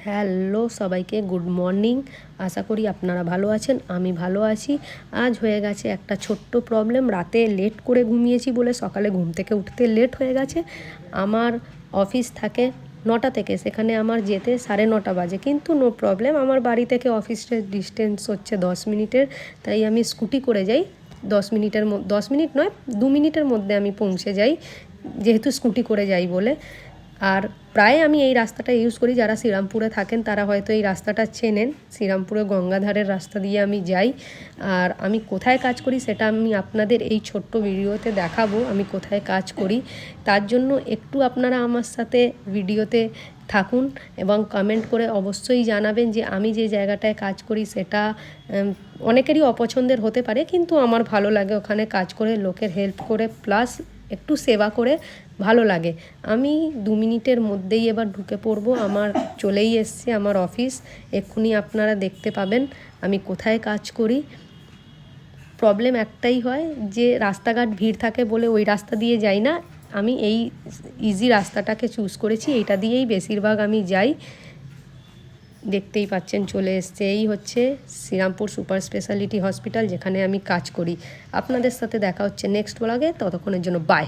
Hello সবাইকে, good morning. আশা করি আপনারা ভালো আছেন, আমি ভালো আছি। আজ হয়ে গেছে একটা ছোট্ট প্রবলেম। রাতে লেট করে ঘুমিয়েছি বলে সকালে ঘুম থেকে উঠতে লেট হয়ে গেছে। আমার অফিস থাকে 9টা থেকে, সেখানে আমার যেতে 9:30 বাজে, কিন্তু নো প্রবলেম। আমার বাড়ি থেকে অফিসের ডিস্টেন্স হচ্ছে 10 মিনিটের, তাই আমি স্কুটি করে যাই। 10 মিনিট নয়, 2 মিনিটের মধ্যে আমি পৌঁছে যাই, যেহেতু স্কুটি করে যাই বলে। আর প্রায় আমি এই রাস্তাটা ইউজ করি। যারা শ্রীরামপুরে থাকেন তারা হয়তো এই রাস্তাটা চেনেন। শ্রীরামপুরে গঙ্গাধারের রাস্তা দিয়ে আমি যাই। আর আমি কোথায় কাজ করি সেটা আমি আপনাদের এই ছোট্ট ভিডিওতে দেখাবো, আমি কোথায় কাজ করি। তার জন্য একটু আপনারা আমার সাথে ভিডিওতে থাকুন এবং কমেন্ট করে অবশ্যই জানাবেন যে আমি যে জায়গাটায় কাজ করি সেটা অনেকেরই অপছন্দের হতে পারে, কিন্তু আমার ভালো লাগে ওখানে কাজ করে, লোকের হেল্প করে, প্লাস একটু সেবা করে ভালো লাগে। আমি 2 মিনিটের মধ্যেই এবার ঢুকে পড়বো। আমার চলেই এসছে আমার অফিস, এক্ষুনি আপনারা দেখতে পাবেন আমি কোথায় কাজ করি। প্রবলেম একটাই হয় যে রাস্তাঘাট ভিড় থাকে বলে ওই রাস্তা দিয়ে যাই না, আমি এই ইজি রাস্তাটাকে চুজ করেছি, এইটা দিয়েই বেশিরভাগ আমি যাই। দেখতেই পাচ্ছেন চলে এসছে, এই হচ্ছে শ্রীরামপুর সুপার স্পেশালিটি হসপিটাল যেখানে আমি কাজ করি। আপনাদের সাথে দেখা হচ্ছে নেক্সট ব্লগে, ততক্ষণের জন্য বাই।